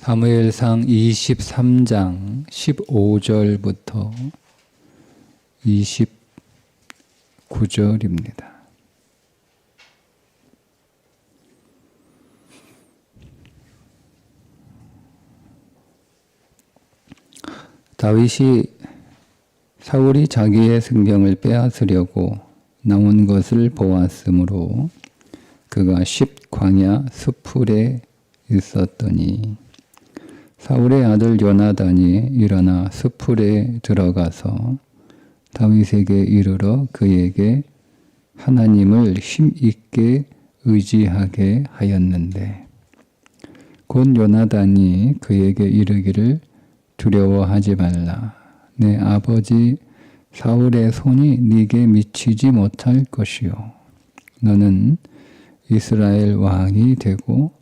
사무엘상 23장 15절부터 29절입니다. 다윗이 사울이 자기의 승경을 빼앗으려고 나온 것을 보았으므로 그가 십광야 수풀에 있었더니 사울의 아들 요나단이 일어나 수풀에 들어가서 다윗에게 이르러 그에게 하나님을 힘있게 의지하게 하였는데 곧 요나단이 그에게 이르기를 두려워하지 말라. 내 아버지 사울의 손이 네게 미치지 못할 것이요. 너는 이스라엘 왕이 되고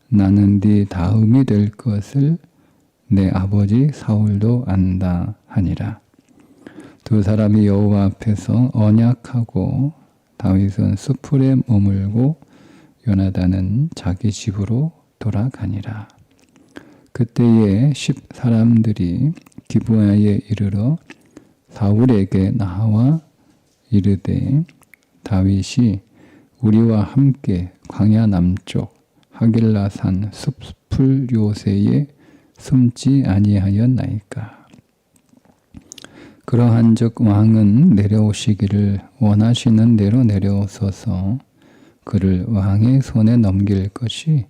나는 네 다음이 될 것을 내 아버지 사울도 안다 하니라. 두 사람이 여호와 앞에서 언약하고 다윗은 수풀에 머물고 요나단은 자기 집으로 돌아가니라. 그때에 10사람들이 기브아에 이르러 사울에게 나와 이르되 다윗이 우리와 함께 광야 남쪽 하길라산 숲풀 요새에 숨지 아니하였나이까. 그러한즉 왕은 내려오시기를 원하시는 대로 내려오소서. 그를 왕의 손에 넘길 것이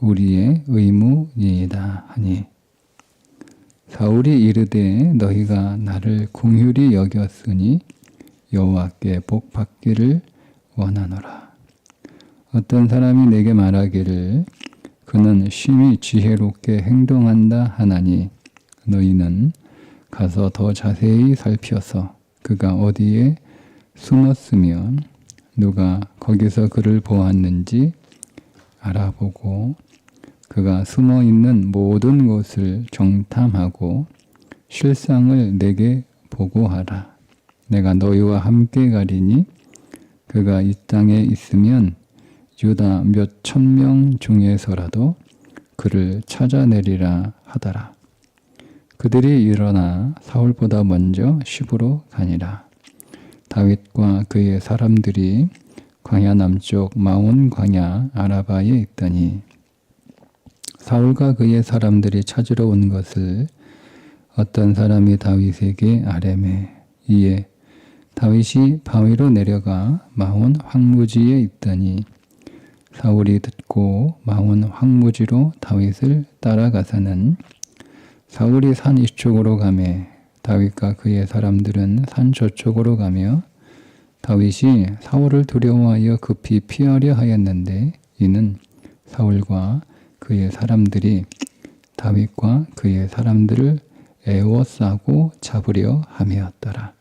우리의 의무니이다 하니 사울이 이르되 너희가 나를 긍휼히 여겼으니 여호와께 복 받기를 원하노라. 어떤 사람이 내게 말하기를 그는 심히 지혜롭게 행동한다 하나니 너희는 가서 더 자세히 살펴서 그가 어디에 숨었으며 누가 거기서 그를 보았는지 알아보고 그가 숨어 있는 모든 곳을 정탐하고 실상을 내게 보고하라. 내가 너희와 함께 가리니 그가 이 땅에 있으면 유다 몇 천 명 중에서라도 그를 찾아내리라 하더라. 그들이 일어나 사울보다 먼저 시부로 가니라. 다윗과 그의 사람들이 광야 남쪽 마온 광야 아라바에 있더니 사울과 그의 사람들이 찾으러 온 것을 어떤 사람이 다윗에게 아뢰매 이에 다윗이 바위로 내려가 마온 황무지에 있더니 사울이 듣고 마온 황무지로 다윗을 따라가서는 사울이 산 이쪽으로 가매 다윗과 그의 사람들은 산 저쪽으로 가며 다윗이 사울을 두려워하여 급히 피하려 하였는데 이는 사울과 그의 사람들이 다윗과 그의 사람들을 에워싸고 잡으려 함이었더라.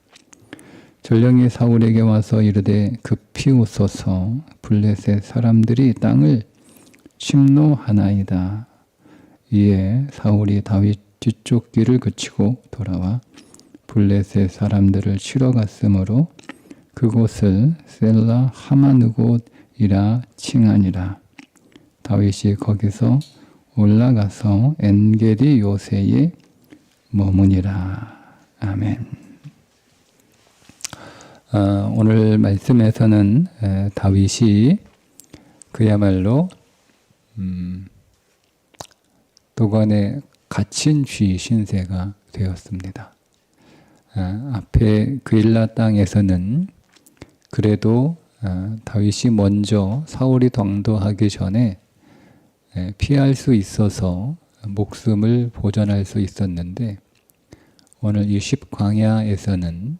전령이 사울에게 와서 이르되 급히 오소서. 블레셋 사람들이 땅을 침노하나이다. 이에 사울이 다윗 뒤쪽 길을 그치고 돌아와 블레셋 사람들을 치러 갔으므로 그곳을 셀라 하마느곳이라 칭하니라. 다윗이 거기서 올라가서 엔게디 요새에 머무니라. 아멘. 오늘 말씀에서는 다윗이 그야말로 도관에 갇힌 쥐 신세가 되었습니다. 앞에 그일라 땅에서는 그래도 다윗이 먼저 사울이 당도하기 전에 피할 수 있어서 목숨을 보전할 수 있었는데 오늘 이 십광야에서는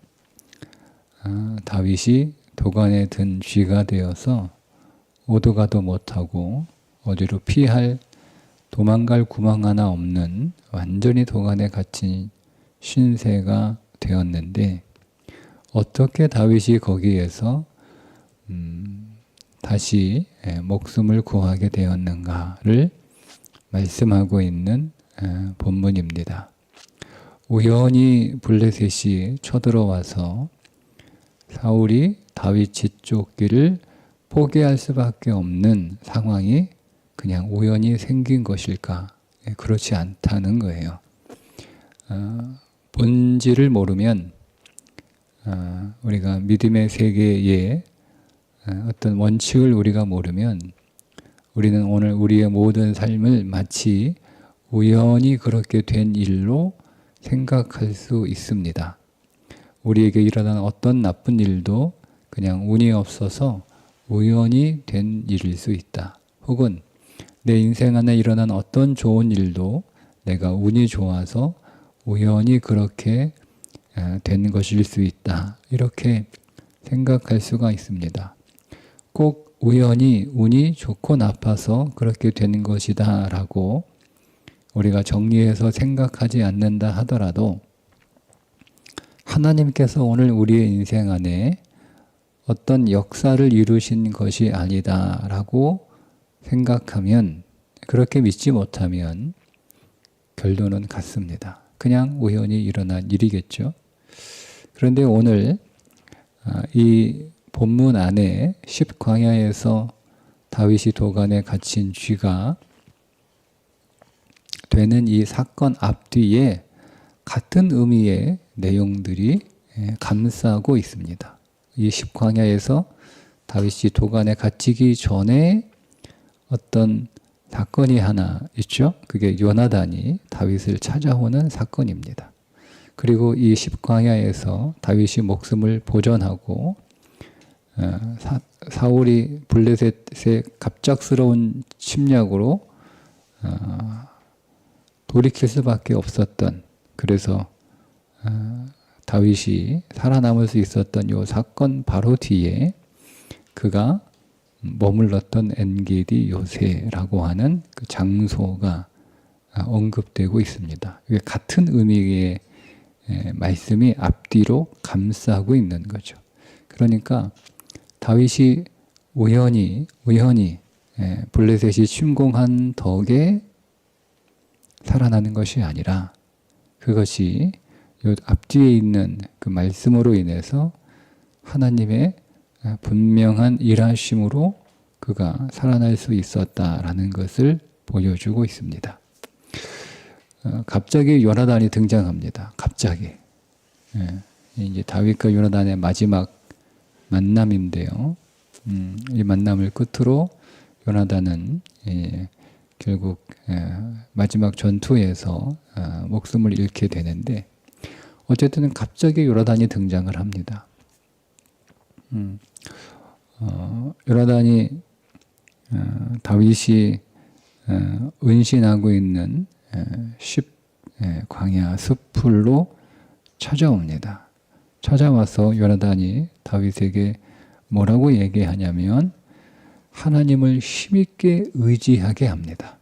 다윗이 도관에 든 쥐가 되어서 오도 가도 못하고 어디로 피할 도망갈 구멍 하나 없는 완전히 도관에 갇힌 신세가 되었는데 어떻게 다윗이 거기에서 다시 목숨을 구하게 되었는가를 말씀하고 있는 본문입니다. 우연히 블레셋이 쳐들어와서 사울이 다윗 뒤쫓기를 포기할 수밖에 없는 상황이 그냥 우연히 생긴 것일까? 그렇지 않다는 거예요. 본질을 모르면 우리가 믿음의 세계의 어떤 원칙을 우리가 모르면 우리는 오늘 우리의 모든 삶을 마치 우연히 그렇게 된 일로 생각할 수 있습니다. 우리에게 일어난 어떤 나쁜 일도 그냥 운이 없어서 우연히 된 일일 수 있다. 혹은 내 인생 안에 일어난 어떤 좋은 일도 내가 운이 좋아서 우연히 그렇게 된 것일 수 있다. 이렇게 생각할 수가 있습니다. 꼭 우연히 운이 좋고 나빠서 그렇게 되는 것이다 라고 우리가 정리해서 생각하지 않는다 하더라도 하나님께서 오늘 우리의 인생 안에 어떤 역사를 이루신 것이 아니다 라고 생각하면, 그렇게 믿지 못하면 결론은 같습니다. 그냥 우연히 일어난 일이겠죠. 그런데 오늘 이 본문 안에 10광야에서 다윗이 도간에 갇힌 쥐가 되는 이 사건 앞뒤에 같은 의미의 내용들이 감싸고 있습니다. 이 10광야에서 다윗이 도간에 갇히기 전에 어떤 사건이 하나 있죠. 그게 요나단이 다윗을 찾아오는 사건입니다. 그리고 이 10광야에서 다윗이 목숨을 보존하고 사울이 블레셋의 갑작스러운 침략으로 돌이킬 수밖에 없었던, 그래서 다윗이 살아남을 수 있었던 이 사건 바로 뒤에 그가 머물렀던 엔게디 요새라고 하는 그 장소가 언급되고 있습니다. 이게 같은 의미의 말씀이 앞뒤로 감싸고 있는 거죠. 그러니까 다윗이 우연히 블레셋이 침공한 덕에 살아나는 것이 아니라 그것이 이 앞뒤에 있는 그 말씀으로 인해서 하나님의 분명한 일하심으로 그가 살아날 수 있었다라는 것을 보여주고 있습니다. 갑자기 요나단이 등장합니다. 갑자기. 이제 다윗과 요나단의 마지막 만남인데요. 이 만남을 끝으로 요나단은 결국 마지막 전투에서 목숨을 잃게 되는데, 어쨌든 갑자기 요나단이 등장을 합니다. 요나단이 다윗이 은신하고 있는 10광야 숲으로 찾아옵니다. 찾아와서 요나단이 다윗에게 뭐라고 얘기하냐면 하나님을 힘있게 의지하게 합니다.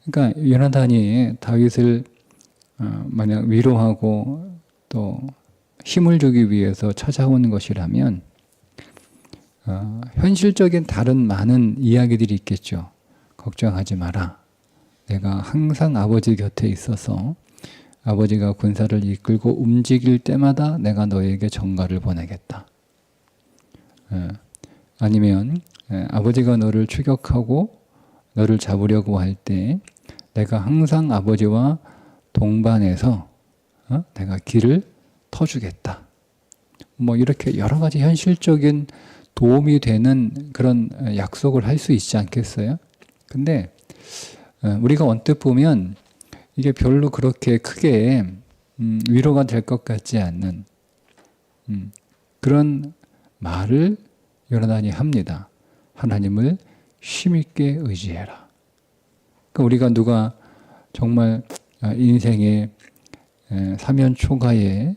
그러니까 요나단이 다윗을 만약 위로하고 또 힘을 주기 위해서 찾아오는 것이라면 현실적인 다른 많은 이야기들이 있겠죠. 걱정하지 마라. 내가 항상 아버지 곁에 있어서 아버지가 군사를 이끌고 움직일 때마다 내가 너에게 전가를 보내겠다. 아니면 아버지가 너를 추격하고 너를 잡으려고 할 때 내가 항상 아버지와 동반해서 내가 길을 터주겠다. 뭐 이렇게 여러 가지 현실적인 도움이 되는 그런 약속을 할 수 있지 않겠어요? 근데 우리가 언뜻 보면 이게 별로 그렇게 크게 위로가 될 것 같지 않는 그런 말을 요나단이 합니다. 하나님을 힘있게 의지해라. 그러니까 우리가 누가 정말 인생의 사면 초가에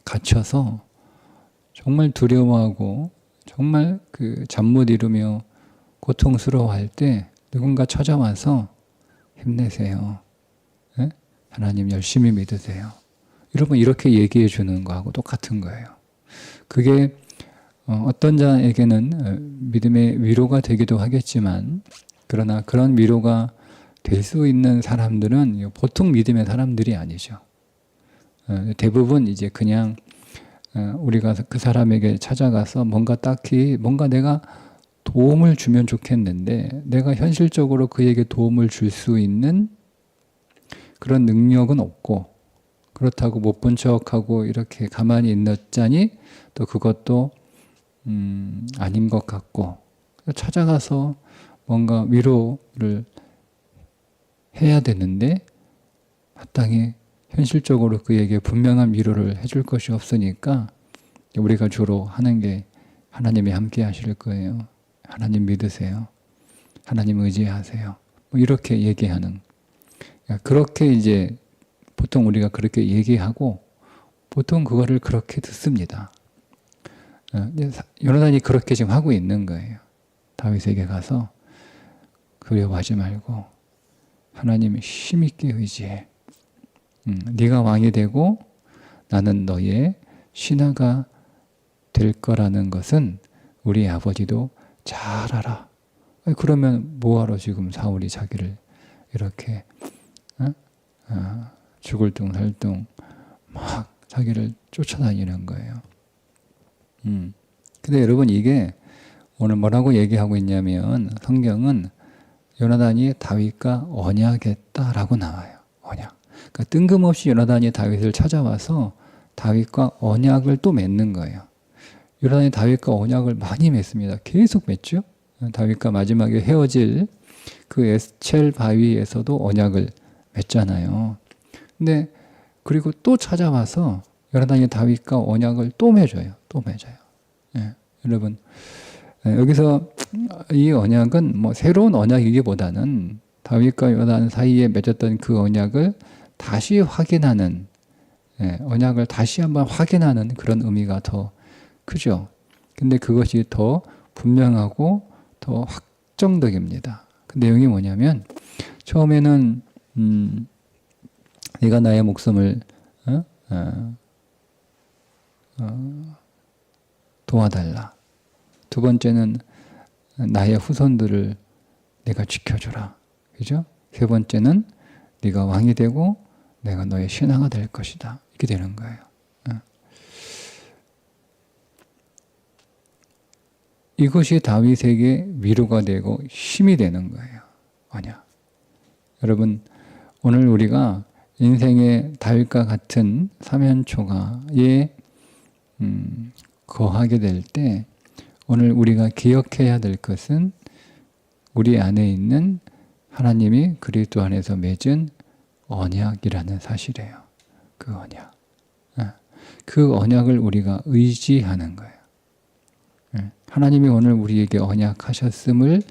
갇혀서 정말 두려워하고 정말 그 잠 못 이루며 고통스러워할 때 누군가 찾아와서 힘내세요. 하나님 열심히 믿으세요. 여러분 이렇게 얘기해 주는 거하고 똑같은 거예요. 그게 어떤 자에게는 믿음의 위로가 되기도 하겠지만, 그러나 그런 위로가 될 수 있는 사람들은 보통 믿음의 사람들이 아니죠. 대부분 이제 그냥 우리가 그 사람에게 찾아가서 뭔가 내가 도움을 주면 좋겠는데 내가 현실적으로 그에게 도움을 줄 수 있는 그런 능력은 없고, 그렇다고 못 본 척하고 이렇게 가만히 있었자니 또 그것도 아닌 것 같고, 찾아가서 뭔가 위로를 해야 되는데 마땅히 현실적으로 그에게 분명한 위로를 해줄 것이 없으니까 우리가 주로 하는 게 하나님이 함께 하실 거예요. 하나님 믿으세요. 하나님 의지하세요. 뭐 이렇게 얘기하는. 그렇게 이제 보통 우리가 그렇게 얘기하고 보통 그거를 그렇게 듣습니다. 요나단이 그렇게 지금 하고 있는 거예요. 다윗에게 가서 두려워하지 말고 하나님을 힘있게 의지해. 네가 왕이 되고 나는 너의 신하가 될 거라는 것은 우리 아버지도 잘 알아. 그러면 뭐하러 지금 사울이 자기를 이렇게 죽을 둥 살 둥 막 자기를 쫓아다니는 거예요. 근데 여러분 이게 오늘 뭐라고 얘기하고 있냐면 성경은 요나단이 다윗과 언약했다라고 나와요. 언약. 그러니까 뜬금없이 요나단이 다윗을 찾아와서 다윗과 언약을 또 맺는 거예요. 요나단이 다윗과 언약을 많이 맺습니다. 계속 맺죠. 다윗과 마지막에 헤어질 그 에스첼 바위에서도 언약을 맺잖아요. 근데 그리고 또 찾아와서 요나단이 다윗과 언약을 또 맺어요. 또 맺어요. 예, 여러분 여기서 이 언약은 뭐 새로운 언약이기보다는 다윗과 요나단 사이에 맺었던 그 언약을 다시 확인하는, 언약을 다시 한번 확인하는 그런 의미가 더 크죠. 근데 그것이 더 분명하고 더 확정적입니다. 그 내용이 뭐냐면 처음에는 네가 나의 목숨을 도와달라. 두 번째는 나의 후손들을 내가 지켜주라. 그죠? 세 번째는 네가 왕이 되고 내가 너의 신하가 될 것이다. 이렇게 되는 거예요. 이것이 다윗에게 위로가 되고 힘이 되는 거예요. 언약. 여러분 오늘 우리가 인생의 다윗과 같은 사면초가에 거하게 될 때 오늘 우리가 기억해야 될 것은 우리 안에 있는 하나님이 그리스도 안에서 맺은 언약이라는 사실이에요. 그 언약. 그 언약을 우리가 의지하는 거예요. 하나님이 오늘 우리에게 언약하셨음을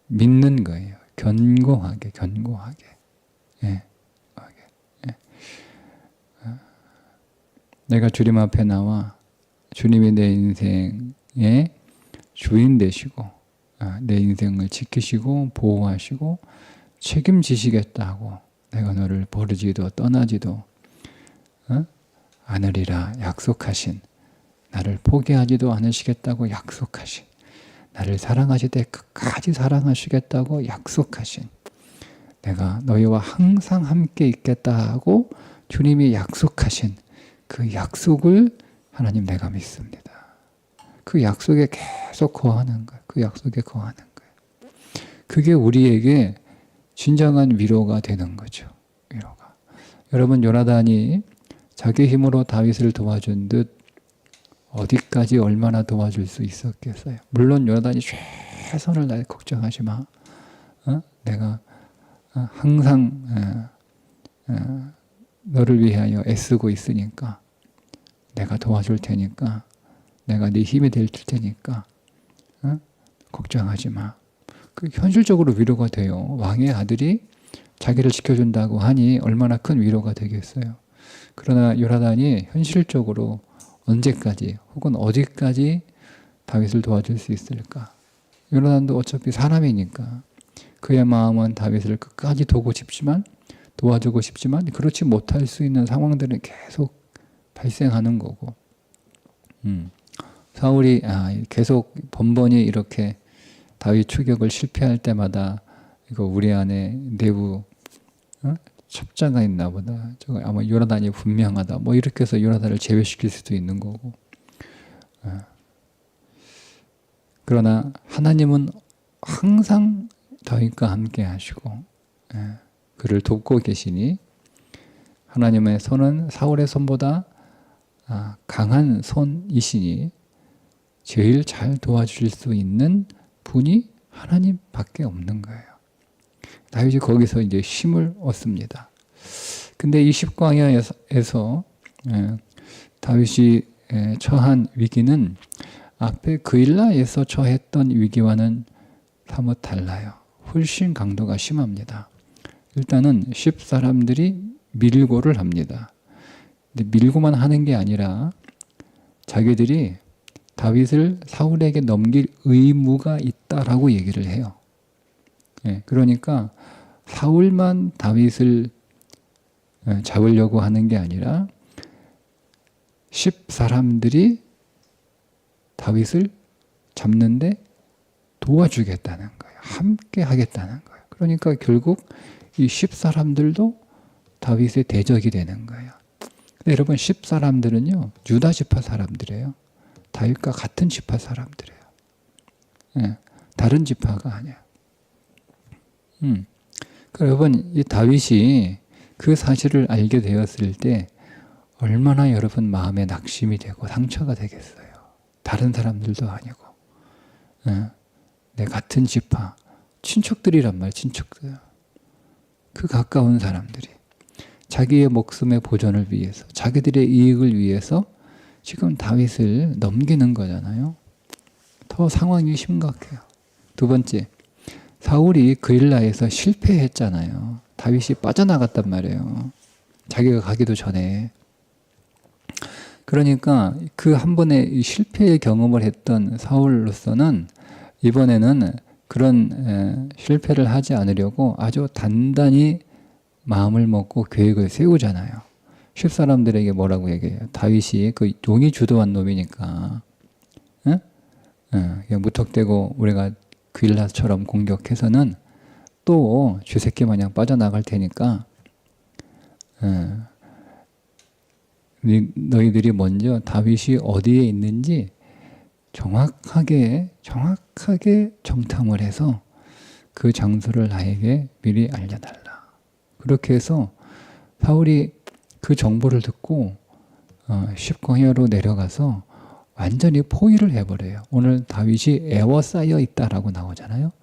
믿는 거예요. 견고하게. 내가 주님 앞에 나와 주님이 내 인생의 주인 되시고 내 인생을 지키시고 보호하시고 책임지시겠다고 내가 너를 버리지도 떠나지도 않으리라 약속하신, 나를 포기하지도 않으시겠다고 약속하신, 나를 사랑하실 때 끝까지 사랑하시겠다고 약속하신, 내가 너희와 항상 함께 있겠다고 주님이 약속하신 그 약속을 하나님 내가 믿습니다. 그 약속에 계속 거하는 거예요. 그 약속에 거하는 거예요. 그게 우리에게 진정한 위로가 되는 거죠. 위로가. 여러분 요나단이 자기 힘으로 다윗을 도와준 듯 어디까지 얼마나 도와줄 수 있었겠어요. 물론 요나단이 최선을 다해 걱정하지 마. 내가 항상 너를 위하여 애쓰고 있으니까 내가 도와줄 테니까 내가 네 힘이 될 테니까 걱정하지 마. 그 현실적으로 위로가 돼요. 왕의 아들이 자기를 지켜준다고 하니 얼마나 큰 위로가 되겠어요. 그러나 요나단이 현실적으로 언제까지 혹은 어디까지 다윗을 도와줄 수 있을까? 요나단도 어차피 사람이니까 그의 마음은 다윗을 끝까지 도와주고 싶지만 그렇지 못할 수 있는 상황들은 계속 발생하는 거고, 사울이 계속 번번이 이렇게 다윗 추격을 실패할 때마다 이거 우리 안에 내부 첩자가 있나 보다. 저거 아마 요나단이 분명하다. 뭐 이렇게 해서 요나단을 제외시킬 수도 있는 거고. 그러나 하나님은 항상 다윗과 함께 하시고 그를 돕고 계시니 하나님의 손은 사울의 손보다 강한 손이시니 제일 잘 도와줄 수 있는 분이 하나님밖에 없는 거예요. 다윗이 거기서 이제 힘을 얻습니다. 근데 이 십광야에서 다윗이 처한 위기는 앞에 그일라에서 처했던 위기와는 사뭇 달라요. 훨씬 강도가 심합니다. 일단은 10사람들이 밀고를 합니다. 근데 밀고만 하는 게 아니라 자기들이 다윗을 사울에게 넘길 의무가 있다라고 얘기를 해요. 그러니까 사울만 다윗을 잡으려고 하는 게 아니라 10사람들이 다윗을 잡는데 도와주겠다는 거예요. 함께 하겠다는 거예요. 그러니까 결국 이 10사람들도 다윗의 대적이 되는 거예요. 근데 여러분 10사람들은요 유다 지파 사람들이에요. 다윗과 같은 지파 사람들이에요. 다른 지파가 아니에요. 여러분 이 다윗이 그 사실을 알게 되었을 때 얼마나 여러분 마음에 낙심이 되고 상처가 되겠어요. 다른 사람들도 아니고 내 같은 지파 친척들이란 말이에요. 친척들. 그 가까운 사람들이 자기의 목숨의 보존을 위해서 자기들의 이익을 위해서 지금 다윗을 넘기는 거잖아요. 더 상황이 심각해요. 두 번째, 사울이 그일라에서 실패했잖아요. 다윗이 빠져나갔단 말이에요. 자기가 가기도 전에. 그러니까 그 한 번의 실패의 경험을 했던 사울로서는 이번에는 그런 실패를 하지 않으려고 아주 단단히 마음을 먹고 계획을 세우잖아요. 10사람들에게 뭐라고 얘기해요? 다윗이 그 용이 주도한 놈이니까 무턱대고 우리가 그일라처럼 공격해서는 또 쥐새끼 마냥 빠져나갈 테니까 너희들이 먼저 다윗이 어디에 있는지 정확하게 정탐을 해서 그 장소를 나에게 미리 알려달라. 그렇게 해서 사울이 그 정보를 듣고 십광야로 내려가서 완전히 포위를 해버려요. 오늘 다윗이 에워싸여 있다라고 나오잖아요.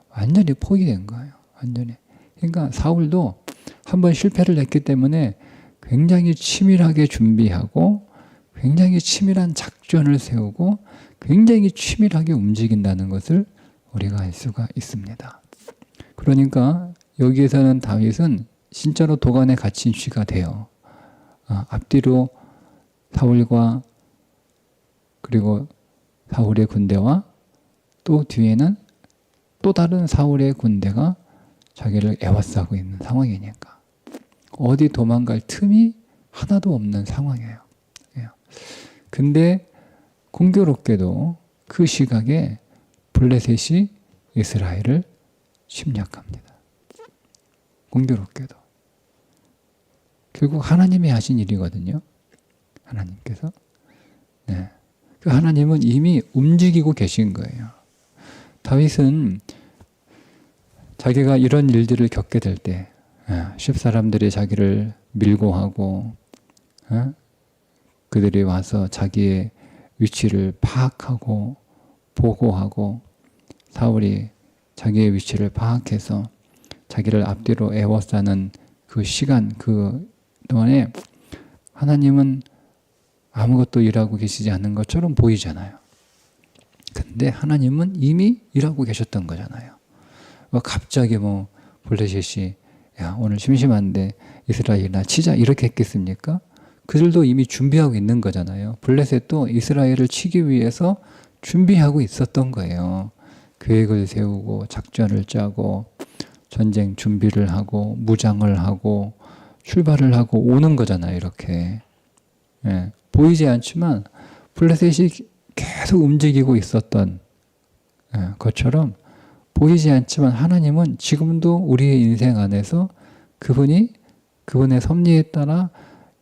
완전히 포위된 거예요. 완전히. 그러니까 사울도 한번 실패를 했기 때문에 굉장히 치밀하게 준비하고 굉장히 치밀한 작전을 세우고 굉장히 치밀하게 움직인다는 것을 우리가 알 수가 있습니다. 그러니까 여기에서는 다윗은 진짜로 도간에 갇힌 쥐가 돼요. 앞뒤로 사울과 그리고 사울의 군대와 또 뒤에는 또 다른 사울의 군대가 자기를 에워싸고 있는 상황이니까 어디 도망갈 틈이 하나도 없는 상황이에요. 근데 공교롭게도 그 시각에 블레셋이 이스라엘을 침략합니다. 공교롭게도. 결국 하나님이 하신 일이거든요. 하나님께서. 그 하나님은 이미 움직이고 계신 거예요. 다윗은 자기가 이런 일들을 겪게 될 때 10사람들이 자기를 밀고 하고 그들이 와서 자기의 위치를 파악하고 보고하고 사울이 자기의 위치를 파악해서 자기를 앞뒤로 에워싸는 그 시간 그 동안에 하나님은 아무것도 일하고 계시지 않는 것처럼 보이잖아요. 근데 하나님은 이미 일하고 계셨던 거잖아요. 갑자기 블레셋이 야 오늘 심심한데 이스라엘이나 치자 이렇게 했겠습니까? 그들도 이미 준비하고 있는 거잖아요. 블레셋도 이스라엘을 치기 위해서 준비하고 있었던 거예요. 계획을 세우고 작전을 짜고 전쟁 준비를 하고 무장을 하고 출발을 하고 오는 거잖아요. 이렇게. 보이지 않지만 블레셋이 계속 움직이고 있었던 것처럼 보이지 않지만 하나님은 지금도 우리의 인생 안에서 그분의 섭리에 따라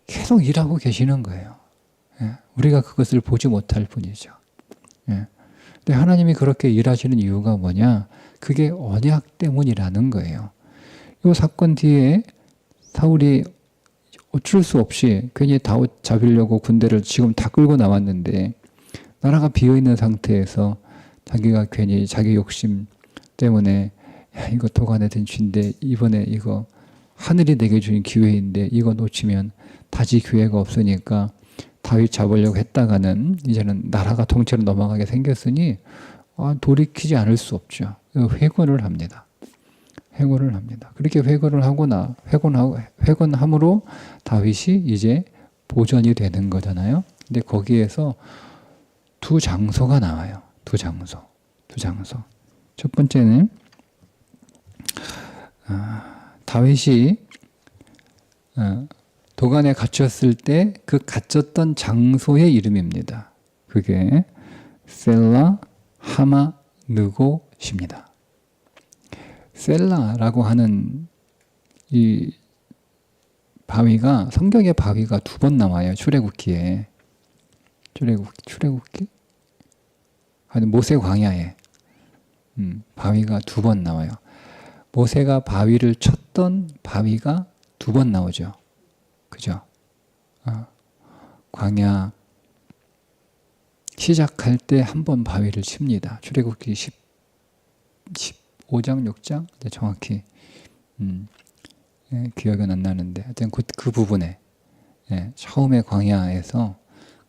계속 일하고 계시는 거예요. 우리가 그것을 보지 못할 뿐이죠. 근데 하나님이 그렇게 일하시는 이유가 뭐냐? 그게 언약 때문이라는 거예요. 이 사건 뒤에 사울이 어쩔 수 없이 괜히 다윗 잡으려고 군대를 지금 다 끌고 나왔는데 나라가 비어있는 상태에서 자기가 괜히 자기 욕심 때문에 야, 이거 도간에 든 쥐인데 이번에 이거 하늘이 내게 주는 기회인데 이거 놓치면 다시 기회가 없으니까 다윗 잡으려고 했다가는 이제는 나라가 통째로 넘어가게 생겼으니 돌이키지 않을 수 없죠. 회고를 합니다. 회고를 합니다. 그렇게 회고를 하거나 회고함으로 다윗이 이제 보전이 되는 거잖아요. 근데 거기에서 두 장소가 나와요. 두 장소. 첫 번째는 다윗이 도간에 갇혔을 때 그 갇혔던 장소의 이름입니다. 그게 셀라 하마 느곳입니다. 셀라라고 하는 이 바위가 성경에 바위가 2번 나와요. 출애굽기에. 출애굽기? 아니 모세 광야에 바위가 2번 나와요. 모세가 바위를 쳤던 바위가 2번 나오죠. 그죠? 광야 시작할 때 한 번 바위를 칩니다. 출애굽기 15장, 6장? 정확히 기억은 안 나는데 하여튼 그 부분에 처음에 광야에서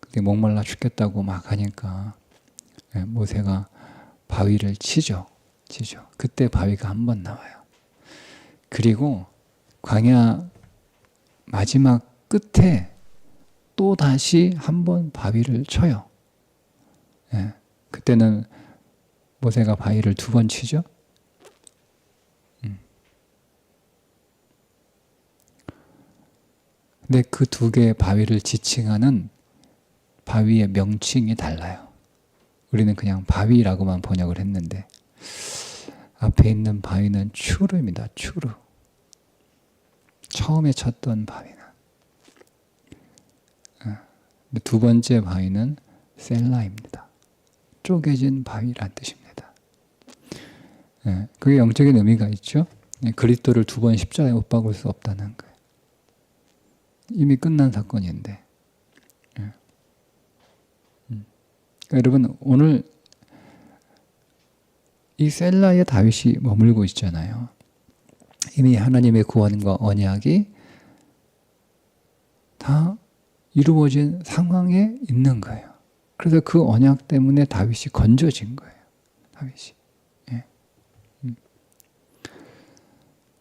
그때 목말라 죽겠다고 막 하니까 모세가 바위를 치죠. 그때 바위가 한 번 나와요. 그리고 광야 마지막 끝에 또 다시 한 번 바위를 쳐요. 그때는 모세가 바위를 2번 치죠. 근데 그 2개의 바위를 지칭하는 바위의 명칭이 달라요. 우리는 그냥 바위라고만 번역을 했는데 앞에 있는 바위는 추르입니다. 추르. 처음에 쳤던 바위는. 2번째 바위는 셀라입니다. 쪼개진 바위란 뜻입니다. 그게 영적인 의미가 있죠. 그리스도를 2번 십자가에 못 박을 수 없다는 거예요. 이미 끝난 사건인데. 여러분 오늘 이 셀라의 다윗이 머물고 있잖아요. 이미 하나님의 구원과 언약이 다 이루어진 상황에 있는 거예요. 그래서 그 언약 때문에 다윗이 건져진 거예요. 다윗이.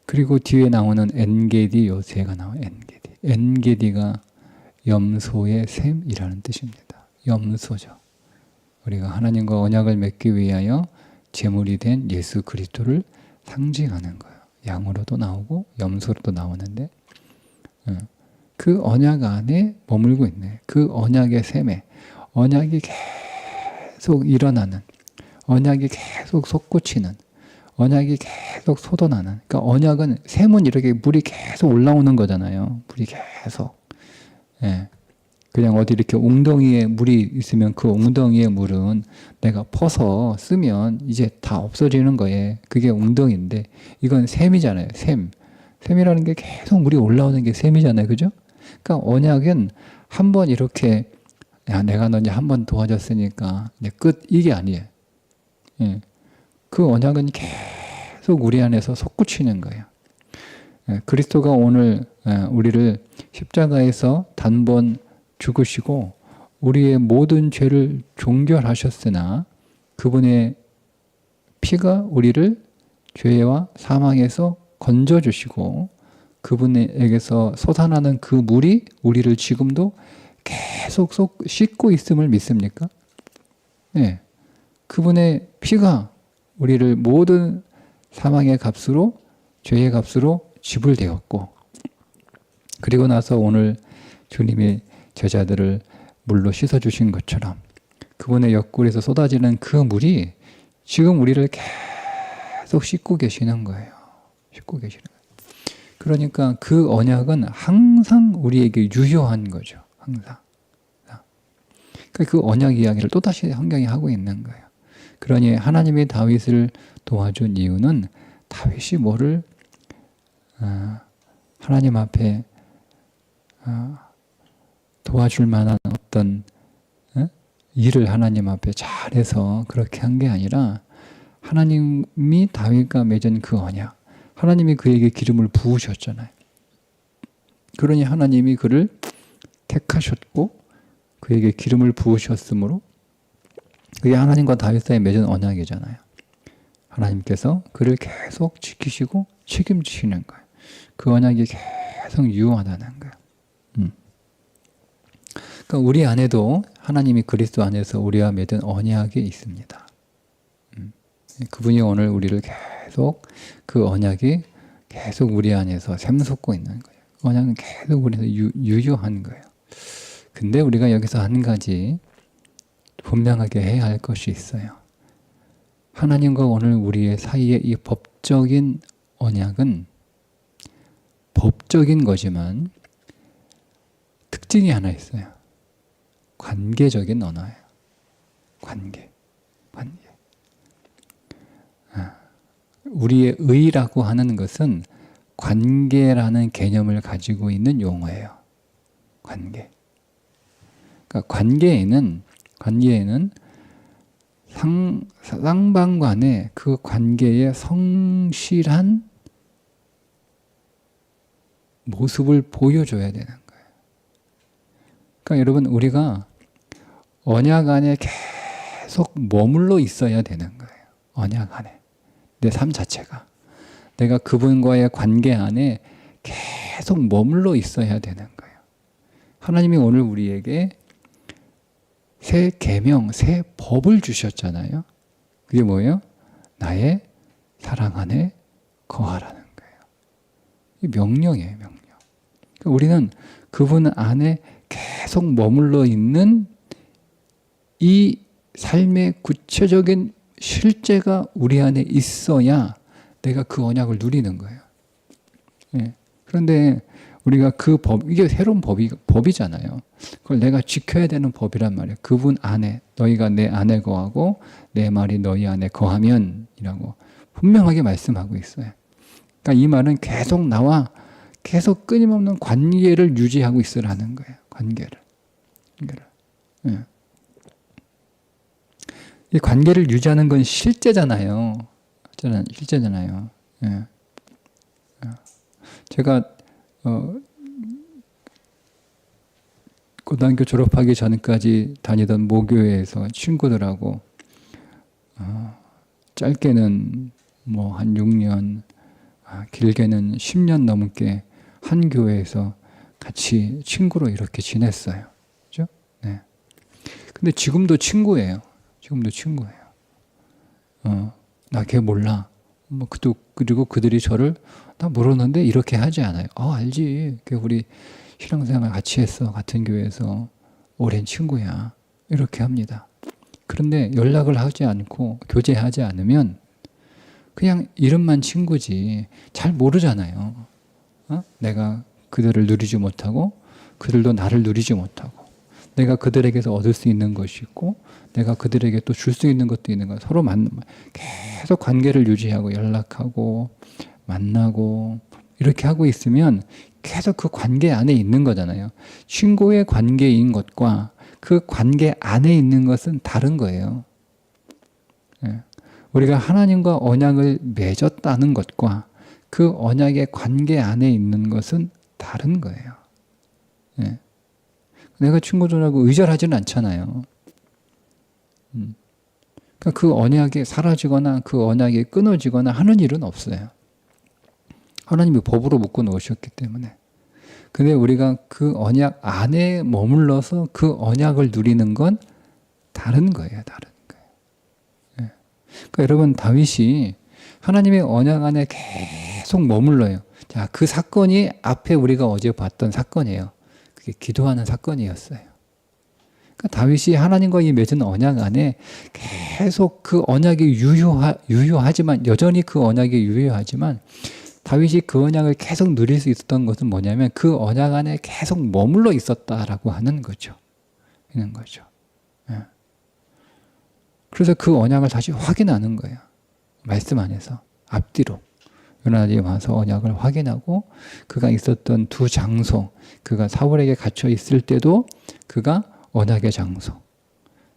그리고 뒤에 나오는 엔게디 요새가 나와요. 엔게디가 염소의 샘이라는 뜻입니다. 염소죠. 우리가 하나님과 언약을 맺기 위하여 제물이 된 예수 그리스도를 상징하는 거예요. 양으로도 나오고 염소로도 나오는데 그 언약 안에 머물고 있네. 그 언약의 샘에 언약이 계속 일어나는, 언약이 계속 솟구치는, 언약이 계속 솟아나는. 그러니까 언약은 샘은 이렇게 물이 계속 올라오는 거잖아요. 물이 계속. 그냥 어디 이렇게 웅덩이에 물이 있으면 그 웅덩이의 물은 내가 퍼서 쓰면 이제 다 없어지는 거예요. 그게 웅덩이인데 이건 샘이잖아요. 샘이라는 게 계속 물이 올라오는 게 샘이잖아요. 그죠? 그러니까 언약은 한번 이렇게 내가 너 이제 한번 도와줬으니까 이제 끝 이게 아니에요. 그 언약은 계속 우리 안에서 솟구치는 거예요. 그리스도가 오늘 우리를 십자가에서 단번 죽으시고 우리의 모든 죄를 종결하셨으나 그분의 피가 우리를 죄와 사망에서 건져주시고 그분에게서 솟아나는 그 물이 우리를 지금도 계속 씻고 있음을 믿습니까? 네. 그분의 피가 우리를 모든 사망의 값으로 죄의 값으로 지불되었고 그리고 나서 오늘 주님이 제자들을 물로 씻어주신 것처럼 그분의 옆구리에서 쏟아지는 그 물이 지금 우리를 계속 씻고 계시는 거예요. 씻고 계시는 거예요. 그러니까 그 언약은 항상 우리에게 유효한 거죠. 항상. 그러니까 그 언약 이야기를 또다시 성경이 하고 있는 거예요. 그러니 하나님이 다윗을 도와준 이유는 다윗이 뭐를 하나님 앞에 도와줄 만한 어떤 일을 하나님 앞에 잘해서 그렇게 한 게 아니라 하나님이 다윗과 맺은 그 언약, 하나님이 그에게 기름을 부으셨잖아요. 그러니 하나님이 그를 택하셨고 그에게 기름을 부으셨으므로 그게 하나님과 다윗 사이에 맺은 언약이잖아요. 하나님께서 그를 계속 지키시고 책임지시는 거예요. 그 언약이 계속 유효하다는 거예요. 그러니까 우리 안에도 하나님이 그리스도 안에서 우리와 맺은 언약이 있습니다. 그분이 오늘 우리를 계속 그 언약이 계속 우리 안에서 샘솟고 있는 거예요. 언약은 계속 우리에서 유효한 거예요. 근데 우리가 여기서 한 가지 분명하게 해야 할 것이 있어요. 하나님과 오늘 우리의 사이의 이 법적인 언약은 법적인 거지만 특징이 하나 있어요. 관계적인 언어예요. 관계. 우리의 의라고 하는 것은 관계라는 개념을 가지고 있는 용어예요. 관계. 그러니까 관계에는 쌍방 간의 그 관계의 성실한 모습을 보여줘야 되는 거예요. 그러니까 여러분, 우리가 언약 안에 계속 머물러 있어야 되는 거예요. 언약 안에. 내 삶 자체가. 내가 그분과의 관계 안에 계속 머물러 있어야 되는 거예요. 하나님이 오늘 우리에게 새 계명, 새 법을 주셨잖아요. 그게 뭐예요? 나의 사랑 안에 거하라는 거예요. 이 명령이에요, 명령. 그러니까 우리는 그분 안에 계속 머물러 있는 이 삶의 구체적인 실제가 우리 안에 있어야 내가 그 언약을 누리는 거예요. 예. 그런데 우리가 그 법, 이게 새로운 법이잖아요. 그걸 내가 지켜야 되는 법이란 말이에요. 그분 안에, 너희가 내 안에 거하고 내 말이 너희 안에 거하면 이라고 분명하게 말씀하고 있어요. 그러니까 이 말은 계속 나와 계속 끊임없는 관계를 유지하고 있으라는 거예요. 관계를. 예. 이 관계를 유지하는 건 실제잖아요. 실제잖아요. 예. 제가 고등학교 졸업하기 전까지 다니던 모교회에서 친구들하고 짧게는 뭐 한 6년, 길게는 10년 넘게 한 교회에서 같이 친구로 이렇게 지냈어요. 그죠? 네. 근데 지금도 친구예요. 나 걔 몰라. 뭐 그리고 그들이 저를 나 모르는데 이렇게 하지 않아요. 알지. 걔 우리 신앙생활 같이 했어. 같은 교회에서 오랜 친구야. 이렇게 합니다. 그런데 연락을 하지 않고 교제하지 않으면 그냥 이름만 친구지 잘 모르잖아요. 내가 그들을 누리지 못하고 그들도 나를 누리지 못하고 내가 그들에게서 얻을 수 있는 것이 있고 내가 그들에게 또 줄 수 있는 것도 있는 거야. 서로 계속 관계를 유지하고 연락하고 만나고 이렇게 하고 있으면 계속 그 관계 안에 있는 거잖아요. 친구의 관계인 것과 그 관계 안에 있는 것은 다른 거예요. 예. 우리가 하나님과 언약을 맺었다는 것과 그 언약의 관계 안에 있는 것은 다른 거예요. 예. 내가 친구들하고 의절하지는 않잖아요. 그러니까 그 언약이 사라지거나 그 언약이 끊어지거나 하는 일은 없어요. 하나님이 법으로 묶어 놓으셨기 때문에. 근데 우리가 그 언약 안에 머물러서 그 언약을 누리는 건 다른 거예요. 예. 그러니까 여러분, 다윗이 하나님의 언약 안에 계속 머물러요. 자, 그 사건이 앞에 우리가 어제 봤던 사건이에요. 그게 기도하는 사건이었어요. 그러니까 다윗이 하나님과 이 맺은 언약 안에 계속 그 언약이 유효하지만 여전히 그 언약이 유효하지만 다윗이 그 언약을 계속 누릴 수 있었던 것은 뭐냐면 그 언약 안에 계속 머물러 있었다라고 하는 거죠. 예. 그래서 그 언약을 다시 확인하는 거예요. 말씀 안에서 앞뒤로 요나단이 와서 언약을 확인하고 그가 있었던 두 장소, 그가 사울에게 갇혀 있을 때도 그가 언약의 장소,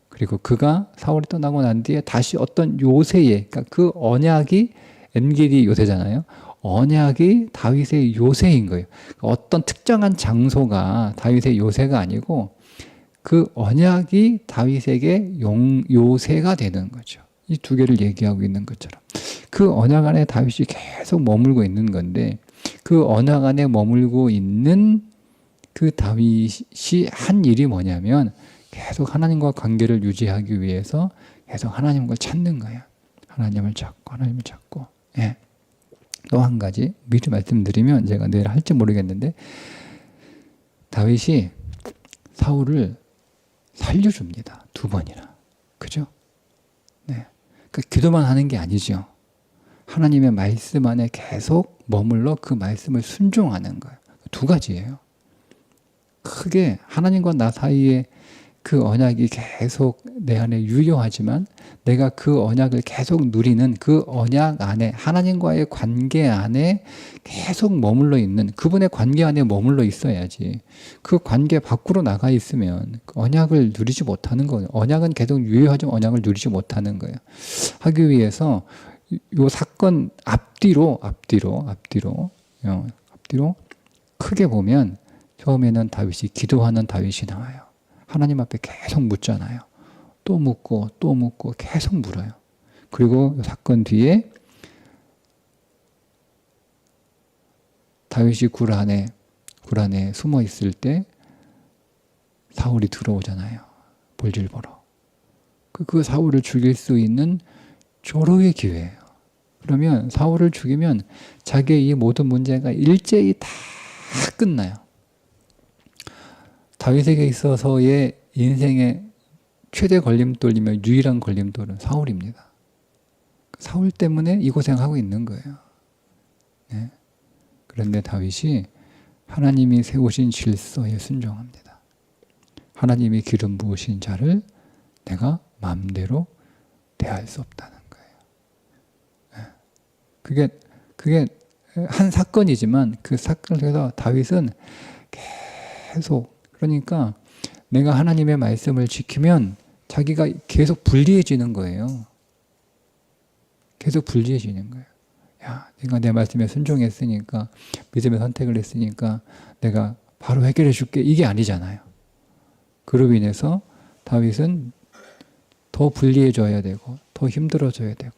그리고 그가 사울이 떠나고 난 뒤에 다시 어떤 요새에, 그러니까 그 언약이 엔게디 요새잖아요. 언약이 다윗의 요새인 거예요. 어떤 특정한 장소가 다윗의 요새가 아니고 그 언약이 다윗에게 요새가 되는 거죠. 이 두 개를 얘기하고 있는 것처럼. 그 언약 안에 다윗이 계속 머물고 있는 건데 그 언약 안에 머물고 있는 그 다윗이 한 일이 뭐냐면 계속 하나님과 관계를 유지하기 위해서 계속 하나님을 찾는 거예요. 하나님을 찾고. 예. 또 한 가지 미리 말씀드리면 제가 내일 할지 모르겠는데 다윗이 사울을 살려줍니다. 2번이나. 그죠? 네. 그 기도만 하는 게 아니죠. 하나님의 말씀 안에 계속 머물러 그 말씀을 순종하는 거예요. 2가지예요. 크게 하나님과 나 사이에 그 언약이 계속 내 안에 유효하지만 내가 그 언약을 계속 누리는 그 언약 안에 하나님과의 관계 안에 계속 머물러 있는 그분의 관계 안에 머물러 있어야지. 그 관계 밖으로 나가 있으면 그 언약을 누리지 못하는 거예요. 언약은 계속 유효하지만 언약을 누리지 못하는 거예요. 하기 위해서 요 사건 앞뒤로 크게 보면 처음에는 다윗이 기도하는 다윗이 나와요. 하나님 앞에 계속 묻잖아요. 또 묻고 계속 물어요. 그리고 사건 뒤에 다윗이 굴 안에 숨어 있을 때 사울이 들어오잖아요. 볼일 보러. 그 사울을 죽일 수 있는 조로의 기회예요. 그러면 사울을 죽이면 자기의 이 모든 문제가 일제히 다 끝나요. 다윗에게 있어서의 인생의 최대 걸림돌이며 유일한 걸림돌은 사울입니다. 사울 때문에 이 고생하고 있는 거예요. 네. 그런데 다윗이 하나님이 세우신 질서에 순종합니다. 하나님이 기름 부으신 자를 내가 마음대로 대할 수 없다는 거예요. 네. 그게 한 사건이지만 그 사건을 통해서 다윗은 계속 그러니까 내가 하나님의 말씀을 지키면 자기가 계속 불리해지는 거예요. 계속 불리해지는 거예요. 야, 네가 내 말씀에 순종했으니까 믿음의 선택을 했으니까 내가 바로 해결해 줄게. 이게 아니잖아요. 그로 인해서 다윗은 더 불리해져야 되고 더 힘들어져야 되고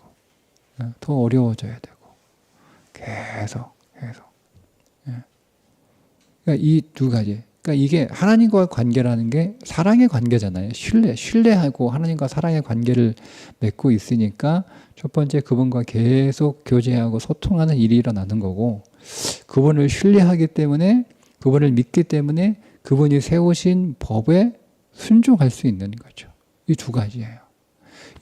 더 어려워져야 되고 계속 그러니까 이 2가지 그러니까 이게 하나님과 관계라는 게 사랑의 관계잖아요. 신뢰하고 하나님과 사랑의 관계를 맺고 있으니까 첫 번째 그분과 계속 교제하고 소통하는 일이 일어나는 거고 그분을 신뢰하기 때문에 그분을 믿기 때문에 그분이 세우신 법에 순종할 수 있는 거죠. 이 2가지예요.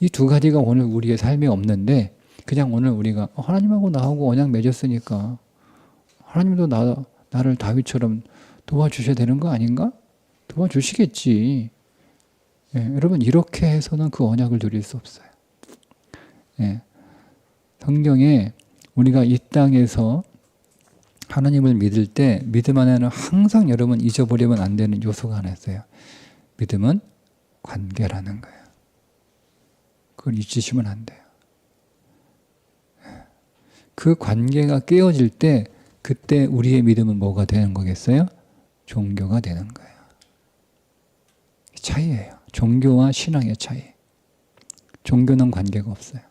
이 2가지가 오늘 우리의 삶에 없는데 그냥 오늘 우리가 하나님하고 나하고 언약 맺었으니까 하나님도 나를 다윗처럼 도와주셔야 되는 거 아닌가? 도와주시겠지. 예, 여러분 이렇게 해서는 그 언약을 누릴 수 없어요. 예, 성경에 우리가 이 땅에서 하나님을 믿을 때 믿음 안에는 항상 여러분 잊어버리면 안 되는 요소가 하나 있어요. 믿음은 관계라는 거예요. 그걸 잊으시면 안 돼요. 그 관계가 깨어질 때 그때 우리의 믿음은 뭐가 되는 거겠어요? 종교가 되는 거예요. 차이예요. 종교와 신앙의 차이. 종교는 관계가 없어요.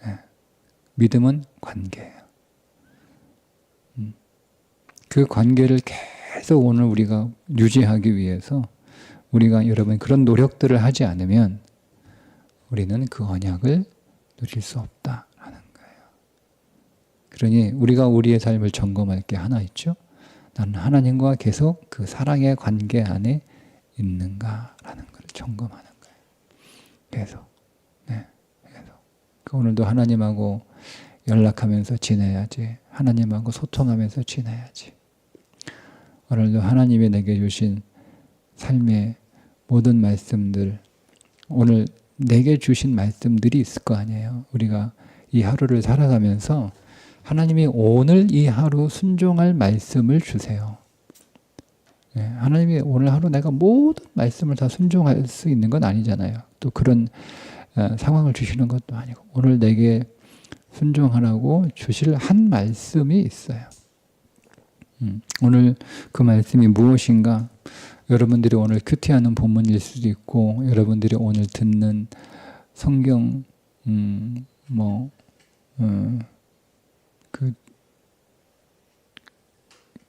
네. 믿음은 관계예요. 그 관계를 계속 오늘 우리가 유지하기 위해서 우리가 여러분 그런 노력들을 하지 않으면 우리는 그 언약을 누릴 수 없다라는 거예요. 그러니 우리가 우리의 삶을 점검할 게 하나 있죠. 나는 하나님과 계속 그 사랑의 관계 안에 있는가라는 걸 점검하는 거예요. 계속. 네. 계속. 오늘도 하나님하고 연락하면서 지내야지. 하나님하고 소통하면서 지내야지. 오늘도 하나님이 내게 주신 삶의 모든 말씀들, 오늘 내게 주신 말씀들이 있을 거 아니에요. 우리가 이 하루를 살아가면서 하나님이 오늘 이 하루 순종할 말씀을 주세요. 하나님이 오늘 하루 내가 모든 말씀을 다 순종할 수 있는 건 아니잖아요. 또 그런 상황을 주시는 것도 아니고 오늘 내게 순종하라고 주실 한 말씀이 있어요. 오늘 그 말씀이 무엇인가? 여러분들이 오늘 큐티하는 본문일 수도 있고 여러분들이 오늘 듣는 성경 그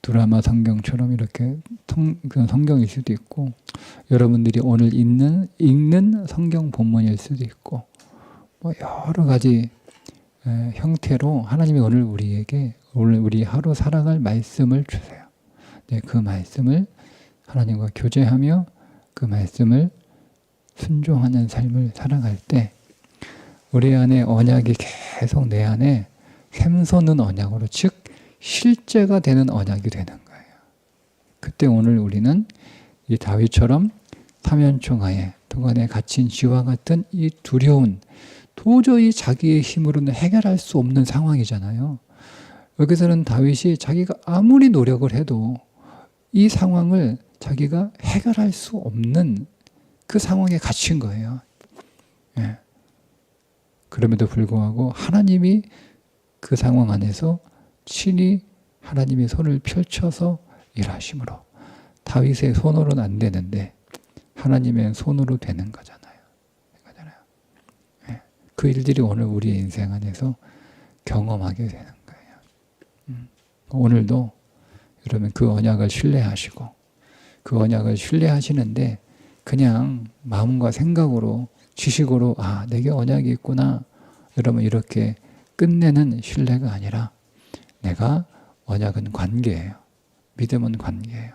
드라마 성경처럼 이렇게 그런 성경일 수도 있고 여러분들이 오늘 읽는 성경 본문일 수도 있고 여러 가지 형태로 하나님이 오늘 우리에게 오늘 우리 하루 살아갈 말씀을 주세요. 네, 그 말씀을 하나님과 교제하며 그 말씀을 순종하는 삶을 살아갈 때 우리 안에 언약이 계속 내 안에 샘솟는 언약으로 즉 실제가 되는 언약이 되는 거예요. 그때 오늘 우리는 이 다윗처럼 사면초가에 도관에 갇힌 쥐와 같은 이 두려운 도저히 자기의 힘으로는 해결할 수 없는 상황이잖아요. 여기서는 다윗이 자기가 아무리 노력을 해도 이 상황을 자기가 해결할 수 없는 그 상황에 갇힌 거예요. 그럼에도 불구하고 하나님이 그 상황 안에서 친히 하나님의 손을 펼쳐서 일하심으로 다윗의 손으로는 안 되는데 하나님의 손으로 되는 거잖아요. 그 일들이 오늘 우리의 인생 안에서 경험하게 되는 거예요. 오늘도 여러분 그 언약을 신뢰하시고 그 언약을 신뢰하시는데 그냥 마음과 생각으로 지식으로 내게 언약이 있구나 여러분 이렇게 끝내는 신뢰가 아니라 내가 언약은 관계예요. 믿음은 관계예요.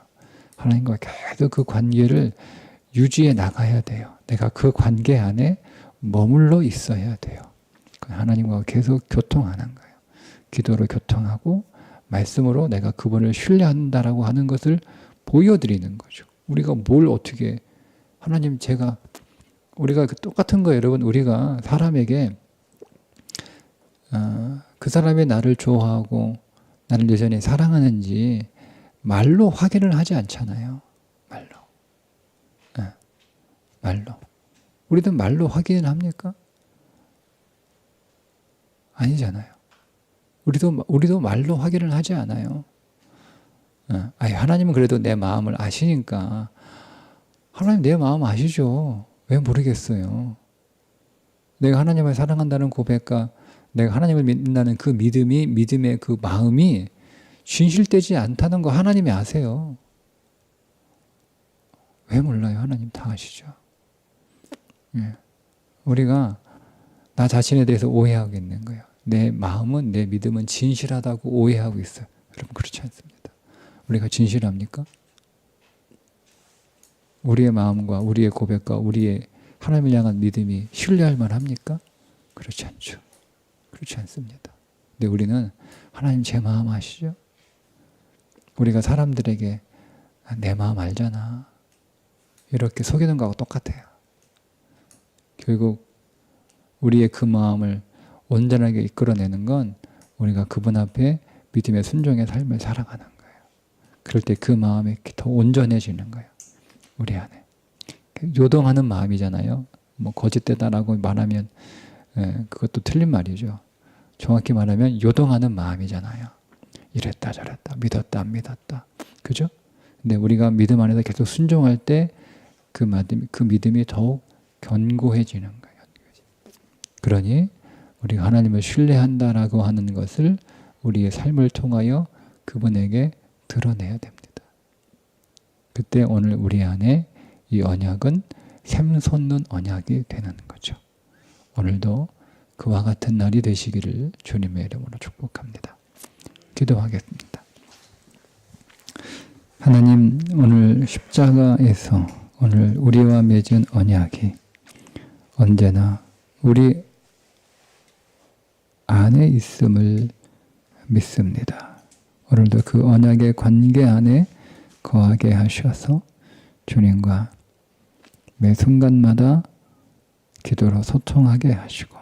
하나님과 계속 그 관계를 유지해 나가야 돼요. 내가 그 관계 안에 머물러 있어야 돼요. 하나님과 계속 교통하는 거예요. 기도로 교통하고 말씀으로 내가 그분을 신뢰한다라고 하는 것을 보여드리는 거죠. 우리가 뭘 어떻게 하나님 우리가 똑같은 거예요. 여러분 우리가 사람에게 그 사람이 나를 좋아하고 나를 여전히 사랑하는지 말로 확인을 하지 않잖아요. 말로. 우리도 말로 확인을 합니까? 아니잖아요. 우리도 말로 확인을 하지 않아요. 하나님은 그래도 내 마음을 아시니까 하나님 내 마음 아시죠. 왜 모르겠어요. 내가 하나님을 사랑한다는 고백과 내가 하나님을 믿는다는 그 믿음의 그 마음이 진실되지 않다는 거 하나님이 아세요. 왜 몰라요? 하나님 다 아시죠. 우리가 나 자신에 대해서 오해하고 있는 거예요. 내 마음은 내 믿음은 진실하다고 오해하고 있어요. 여러분 그렇지 않습니다. 우리가 진실합니까? 우리의 마음과 우리의 고백과 우리의 하나님을 향한 믿음이 신뢰할 만합니까? 그렇지 않죠. 그렇지 않습니다. 근데 우리는 하나님 제 마음 아시죠? 우리가 사람들에게 내 마음 알잖아. 이렇게 속이는 거하고 똑같아요. 결국 우리의 그 마음을 온전하게 이끌어내는 건 우리가 그분 앞에 믿음의 순종의 삶을 살아가는 거예요. 그럴 때 그 마음이 더 온전해지는 거예요. 우리 안에. 요동하는 마음이잖아요. 거짓되다라고 말하면 그것도 틀린 말이죠. 정확히 말하면 요동하는 마음이잖아요. 이랬다 저랬다 믿었다 안 믿었다. 그죠? 근데 우리가 믿음 안에서 계속 순종할 때 그 믿음이 더욱 견고해지는 거예요. 그러니 우리가 하나님을 신뢰한다라고 하는 것을 우리의 삶을 통하여 그분에게 드러내야 됩니다. 그때 오늘 우리 안에 이 언약은 샘솟는 언약이 되는 거죠. 오늘도 그와 같은 날이 되시기를 주님의 이름으로 축복합니다. 기도하겠습니다. 하나님, 오늘 십자가에서 오늘 우리와 맺은 언약이 언제나 우리 안에 있음을 믿습니다. 오늘도 그 언약의 관계 안에 거하게 하셔서 주님과 매 순간마다 기도로 소통하게 하시고,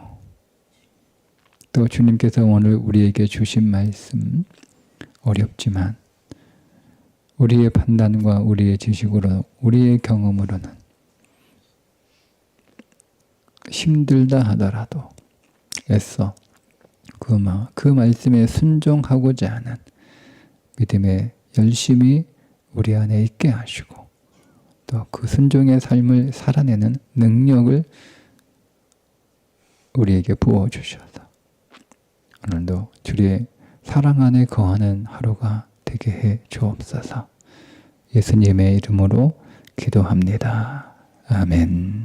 또 주님께서 오늘 우리에게 주신 말씀, 어렵지만 우리의 판단과 우리의 지식으로, 우리의 경험으로는 힘들다 하더라도 애써 그 말씀에 순종하고자 하는 믿음의 열심이 우리 안에 있게 하시고, 또 그 순종의 삶을 살아내는 능력을 우리에게 부어주셔서 오늘도 주의 사랑 안에 거하는 하루가 되게 해 주옵소서. 예수님의 이름으로 기도합니다. 아멘.